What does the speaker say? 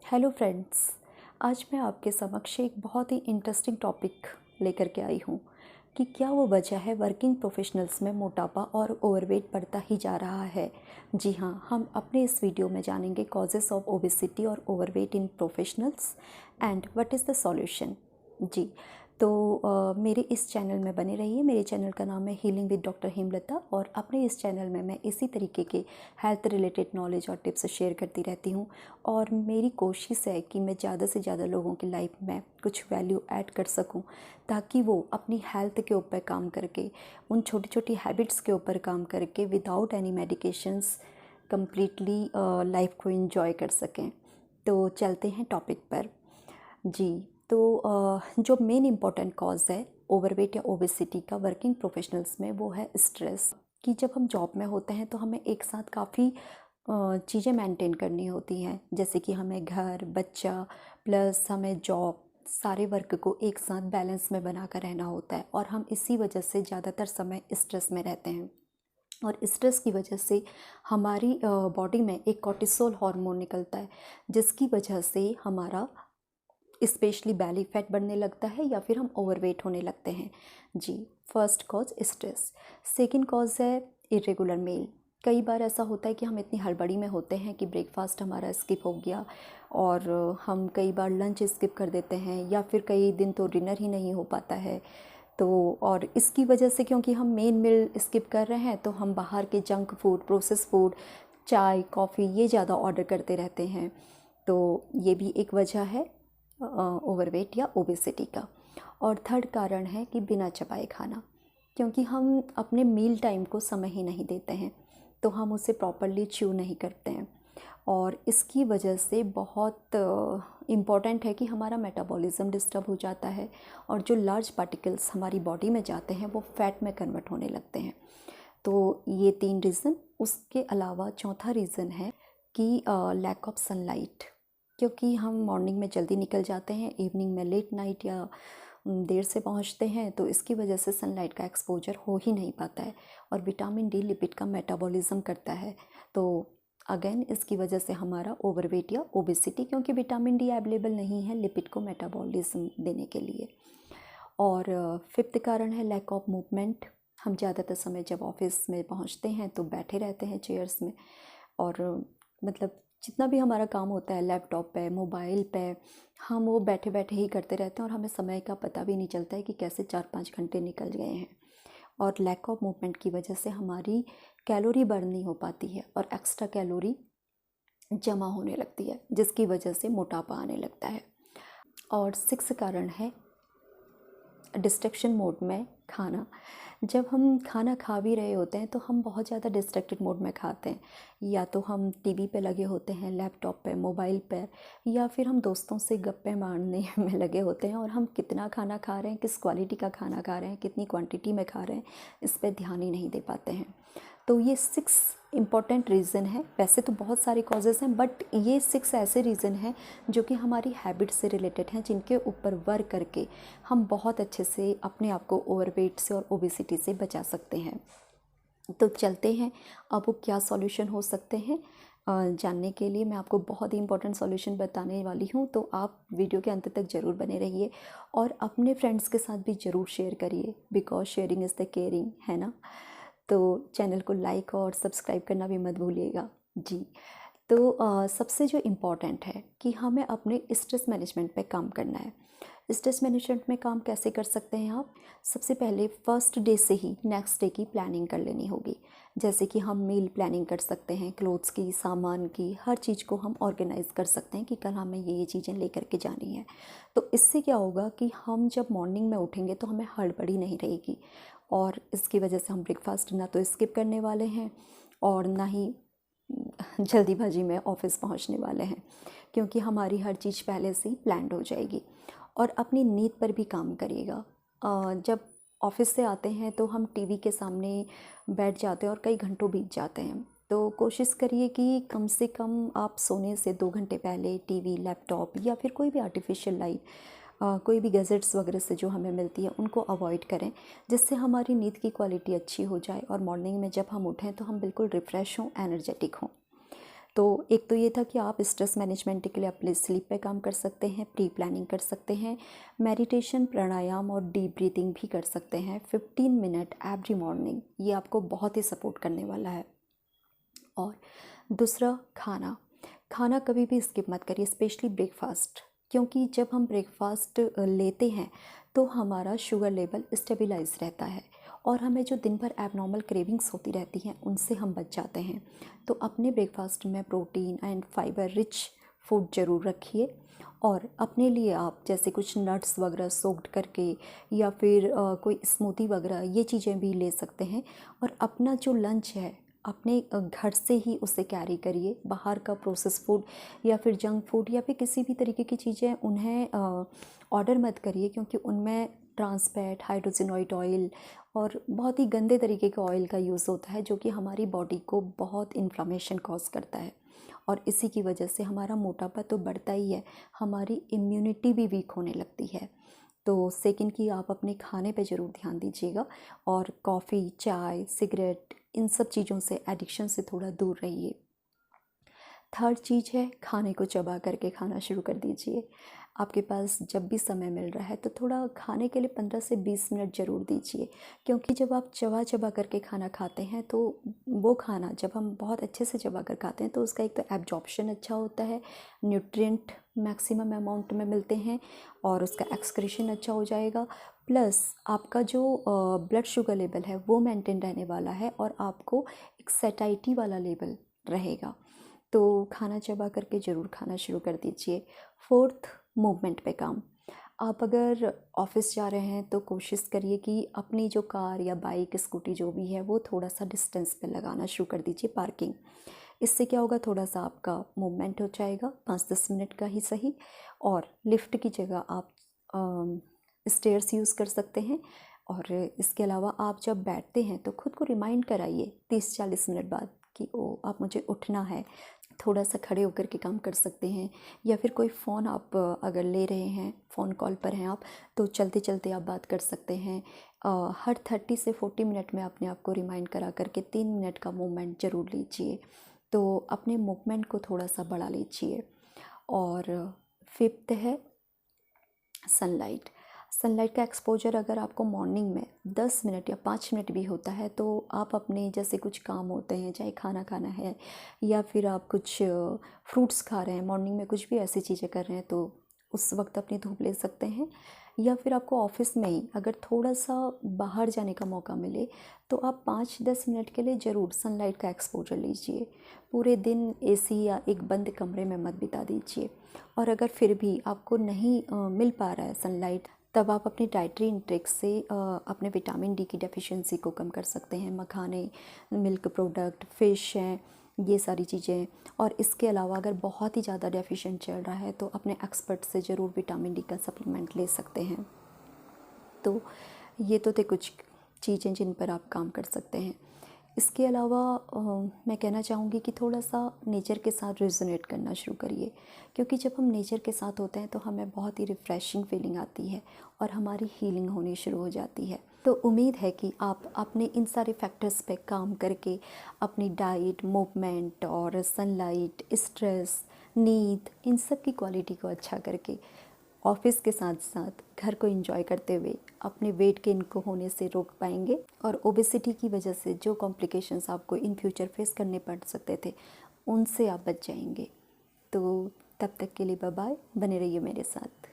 Hello friends. आज मैं आपके समक्ष एक बहुत ही इंटरेस्टिंग टॉपिक लेकर के आई हूँ कि क्या वो वजह है वर्किंग प्रोफेशनल्स में मोटापा और ओवरवेट बढ़ता ही जा रहा है। जी हाँ, हम अपने इस वीडियो में जानेंगे कॉजेस ऑफ ओबेसिटी और overweight in professionals and what is the solution. जी, तो मेरे इस चैनल में बने रहिए। मेरे चैनल का नाम है हीलिंग विद डॉक्टर हेमलता और अपने इस चैनल में मैं इसी तरीके के हेल्थ रिलेटेड नॉलेज और टिप्स शेयर करती रहती हूँ। और मेरी कोशिश है कि मैं ज़्यादा से ज़्यादा लोगों की लाइफ में कुछ वैल्यू ऐड कर सकूं, ताकि वो अपनी हेल्थ के ऊपर काम करके, उन छोटी छोटी हैबिट्स के ऊपर काम करके without any medications completely life को एंजॉय कर सकें। तो चलते हैं टॉपिक पर। जी, तो जो मेन इम्पॉर्टेंट कॉज है ओवरवेट या ओबेसिटी का वर्किंग प्रोफेशनल्स में, वो है स्ट्रेस। कि जब हम जॉब में होते हैं तो हमें एक साथ काफ़ी चीज़ें मेंटेन करनी होती हैं, जैसे कि हमें घर, बच्चा प्लस हमें जॉब, सारे वर्क को एक साथ बैलेंस में बना कर रहना होता है। और हम इसी वजह से ज़्यादातर समय स्ट्रेस में रहते हैं। और स्ट्रेस की वजह से हमारी बॉडी में एक कॉर्टिसोल हार्मोन निकलता है, जिसकी वजह से हमारा स्पेशली बैली फैट बढ़ने लगता है या फिर हम ओवरवेट होने लगते हैं। जी, first cause stress. Second cause है इरेगुलर मील। कई बार ऐसा होता है कि हम इतनी हड़बड़ी में होते हैं कि ब्रेकफास्ट हमारा स्किप हो गया, और हम कई बार लंच स्किप कर देते हैं, या फिर कई दिन तो डिनर ही नहीं हो पाता है। तो और इसकी वजह से, क्योंकि हम मेन मील स्किप कर रहे हैं, तो हम बाहर के जंक फूड, प्रोसेस फूड, चाय, कॉफ़ी ये ज़्यादा ऑर्डर करते रहते हैं। तो ये भी एक वजह है ओवरवेट या ओबेसिटी का। और थर्ड कारण है कि बिना चबाए खाना, क्योंकि हम अपने मील टाइम को समय ही नहीं देते हैं, तो हम उसे प्रॉपरली च्यू नहीं करते हैं। और इसकी वजह से बहुत इम्पॉर्टेंट है कि हमारा मेटाबॉलिज्म डिस्टर्ब हो जाता है, और जो लार्ज पार्टिकल्स हमारी बॉडी में जाते हैं वो फैट में कन्वर्ट होने लगते हैं। तो ये तीन रीज़न। उसके अलावा चौथा रीज़न है कि लैक ऑफ सनलाइट, क्योंकि हम मॉर्निंग में जल्दी निकल जाते हैं, इवनिंग में लेट नाइट या देर से पहुंचते हैं, तो इसकी वजह से सनलाइट का एक्सपोजर हो ही नहीं पाता है। और विटामिन डी लिपिड का मेटाबॉलिज्म करता है, तो अगेन इसकी वजह से हमारा ओवरवेट या ओबेसिटी, क्योंकि विटामिन डी अवेलेबल नहीं है लिपिड को मेटाबॉलिज्म देने के लिए। और फिफ्थ कारण है लैक ऑफ मूवमेंट। हम ज़्यादातर समय जब ऑफिस में पहुंचते हैं तो बैठे रहते हैं चेयर्स में, और मतलब जितना भी हमारा काम होता है लैपटॉप पे, मोबाइल पे, हम वो बैठे बैठे ही करते रहते हैं, और हमें समय का पता भी नहीं चलता है कि कैसे 4-5 घंटे निकल गए हैं। और लैक ऑफ मूवमेंट की वजह से हमारी कैलोरी बर्न नहीं हो पाती है, और एक्स्ट्रा कैलोरी जमा होने लगती है, जिसकी वजह से मोटापा आने लगता है। और सिक्स कारण है डिस्ट्रैक्शन मोड में खाना। जब हम खाना खा भी रहे होते हैं तो हम बहुत ज़्यादा डिस्ट्रैक्टेड मोड में खाते हैं, या तो हम टीवी पे लगे होते हैं, लैपटॉप पे, मोबाइल पे, या फिर हम दोस्तों से गप्पे मारने में लगे होते हैं, और हम कितना खाना खा रहे हैं, किस क्वालिटी का खाना खा रहे हैं, कितनी क्वांटिटी में खा रहे हैं, इस पर ध्यान ही नहीं दे पाते हैं। तो ये 6 इम्पॉर्टेंट रीज़न है। वैसे तो बहुत सारे कॉजेज़ हैं, बट ये 6 ऐसे रीज़न हैं जो कि हमारी हैबिट से रिलेटेड हैं, जिनके ऊपर वर्क करके हम बहुत अच्छे से अपने आप को ओवरवेट से और ओबेसिटी से बचा सकते हैं। तो चलते हैं, अब वो क्या सॉल्यूशन हो सकते हैं जानने के लिए मैं आपको बहुत ही इंपॉर्टेंट सॉल्यूशन बताने वाली हूँ। तो आप वीडियो के अंत तक ज़रूर बने रहिए, और अपने फ्रेंड्स के साथ भी ज़रूर शेयर करिए, because sharing is the caring, है ना। तो चैनल को लाइक और सब्सक्राइब करना भी मत भूलिएगा। जी, तो सबसे जो इम्पॉर्टेंट है कि हमें अपने स्ट्रेस मैनेजमेंट पे काम करना है। स्ट्रेस मैनेजमेंट में काम कैसे कर सकते हैं आप? सबसे पहले फर्स्ट डे से ही नेक्स्ट डे की प्लानिंग कर लेनी होगी। जैसे कि हम मील प्लानिंग कर सकते हैं, क्लोथ्स की, सामान की, हर चीज़ को हम ऑर्गेनाइज़ कर सकते हैं कि कल हमें ये चीज़ें लेकर के जानी है। तो इससे क्या होगा कि हम जब मॉर्निंग में उठेंगे तो हमें हड़बड़ी नहीं रहेगी, और इसकी वजह से हम ब्रेकफास्ट ना तो स्किप करने वाले हैं, और ना ही जल्दीबाजी में ऑफिस पहुंचने वाले हैं, क्योंकि हमारी हर चीज़ पहले से ही प्लान्ड हो जाएगी। और अपनी नींद पर भी काम करिएगा। जब ऑफिस से आते हैं तो हम टीवी के सामने बैठ जाते हैं और कई घंटों बीत जाते हैं। तो कोशिश करिए कि कम से कम आप सोने से 2 घंटे पहले टीवी, लैपटॉप या फिर कोई भी आर्टिफिशियल लाइट, कोई भी गैजेट्स वगैरह से जो हमें मिलती है, उनको अवॉइड करें, जिससे हमारी नींद की क्वालिटी अच्छी हो जाए, और मॉर्निंग में जब हम उठें तो हम बिल्कुल रिफ़्रेश हों, एनर्जेटिक हों। तो एक तो ये था कि आप स्ट्रेस मैनेजमेंट के लिए अपने स्लीप पे काम कर सकते हैं, प्री प्लानिंग कर सकते हैं, मेडिटेशन, प्राणायाम और डीप ब्रीथिंग भी कर सकते हैं 15 मिनट एवरी मॉर्निंग। ये आपको बहुत ही सपोर्ट करने वाला है। और दूसरा, खाना खाना कभी भी स्किप मत करिए, स्पेशली ब्रेकफास्ट, क्योंकि जब हम ब्रेकफास्ट लेते हैं तो हमारा शुगर लेवल स्टेबलाइज रहता है और हमें जो दिन भर एबनॉर्मल क्रेविंग्स होती रहती हैं उनसे हम बच जाते हैं। तो अपने ब्रेकफास्ट में protein and fibre rich food ज़रूर रखिए और अपने लिए आप जैसे कुछ नट्स वगैरह सोक्ड करके या फिर कोई स्मूदी वगैरह ये चीज़ें भी ले सकते हैं। और अपना जो लंच है अपने घर से ही उसे कैरी करिए। बाहर का प्रोसेस फूड या फिर जंक फूड या फिर किसी भी तरीके की चीज़ें उन्हें ऑर्डर मत करिए, क्योंकि उनमें ट्रांस फैट, हाइड्रोजनॉइड ऑयल और बहुत ही गंदे तरीके का ऑयल का यूज़ होता है, जो कि हमारी बॉडी को बहुत इन्फ्लामेशन कॉज करता है और इसी की वजह से हमारा मोटापा तो बढ़ता ही है, हमारी इम्यूनिटी भी वीक होने लगती है। तो सेकंड कि आप अपने खाने पे ज़रूर ध्यान दीजिएगा और कॉफ़ी, चाय, सिगरेट इन सब चीज़ों से, एडिक्शन से थोड़ा दूर रहिए। थर्ड चीज़ है, खाने को चबा करके खाना शुरू कर दीजिए। आपके पास जब भी समय मिल रहा है तो थोड़ा खाने के लिए 15 से 20 मिनट ज़रूर दीजिए, क्योंकि जब आप चबा चबा करके खाना खाते हैं तो वो खाना जब हम बहुत अच्छे से चबा कर खाते हैं तो उसका एक तो एब्जॉर्प्शन अच्छा होता है, न्यूट्रिएंट मैक्सिमम अमाउंट में मिलते हैं और उसका एक्सक्रीशन अच्छा हो जाएगा, प्लस आपका जो ब्लड शुगर लेवल है वो मेंटेन रहने वाला है और आपको एक सेटाइटी वाला लेवल रहेगा। तो खाना चबा करके ज़रूर खाना शुरू कर दीजिए। फोर्थ, मूवमेंट पे काम। आप अगर ऑफिस जा रहे हैं तो कोशिश करिए कि अपनी जो कार या बाइक, स्कूटी जो भी है वो थोड़ा सा डिस्टेंस पे लगाना शुरू कर दीजिए, पार्किंग। इससे क्या होगा, थोड़ा सा आपका मूवमेंट हो जाएगा, 5-10 मिनट का ही सही। और लिफ्ट की जगह आप स्टेयर्स यूज़ कर सकते हैं। और इसके अलावा आप जब बैठते हैं तो खुद को रिमाइंड कराइए 30-40 मिनट बाद कि ओ आप मुझे उठना है। थोड़ा सा खड़े होकर के काम कर सकते हैं या फिर कोई फ़ोन आप अगर ले रहे हैं, फ़ोन कॉल पर हैं आप, तो चलते चलते आप बात कर सकते हैं। हर 30 से 40 मिनट में अपने आप को रिमाइंड करा करके 3 मिनट का मूवमेंट ज़रूर लीजिए। तो अपने मूवमेंट को थोड़ा सा बढ़ा लीजिए। और फिफ्थ है सनलाइट। सनलाइट का एक्सपोजर अगर आपको मॉर्निंग में 10 मिनट या 5 मिनट भी होता है तो आप अपने जैसे कुछ काम होते हैं, चाहे खाना खाना है या फिर आप कुछ फ्रूट्स खा रहे हैं, मॉर्निंग में कुछ भी ऐसी चीज़ें कर रहे हैं तो उस वक्त अपनी धूप ले सकते हैं। या फिर आपको ऑफिस में ही अगर थोड़ा सा बाहर जाने का मौका मिले तो आप 5-10 मिनट के लिए ज़रूर सनलाइट का एक्सपोजर लीजिए। पूरे दिन एसी या एक बंद कमरे में मत बिता दीजिए। और अगर फिर भी आपको नहीं मिल पा रहा है सनलाइट, तब आप अपनी डाइटरी इंटेक से अपने विटामिन डी की डेफिशिएंसी को कम कर सकते हैं। मखाने, मिल्क प्रोडक्ट, फ़िश हैं, ये सारी चीज़ें। और इसके अलावा अगर बहुत ही ज़्यादा डेफिशिएंट चल रहा है तो अपने एक्सपर्ट से ज़रूर विटामिन डी का सप्लीमेंट ले सकते हैं। तो ये तो थे कुछ चीज़ें जिन पर आप काम कर सकते हैं। इसके अलावा मैं कहना चाहूँगी कि थोड़ा सा नेचर के साथ रेजोनेट करना शुरू करिए, क्योंकि जब हम नेचर के साथ होते हैं तो हमें बहुत ही रिफ़्रेशिंग फीलिंग आती है और हमारी हीलिंग होनी शुरू हो जाती है। तो उम्मीद है कि आप अपने इन सारे फैक्टर्स पे काम करके अपनी डाइट, मूवमेंट और सनलाइट, स्ट्रेस, नींद, इन सब की क्वालिटी को अच्छा करके ऑफिस के साथ साथ घर को एंजॉय करते हुए अपने वेट गेन को होने से रोक पाएंगे और ओबेसिटी की वजह से जो कॉम्प्लिकेशंस आपको इन फ्यूचर फेस करने पड़ सकते थे उनसे आप बच जाएंगे। तो तब तक के लिए बाय बाय, बने रहिए मेरे साथ।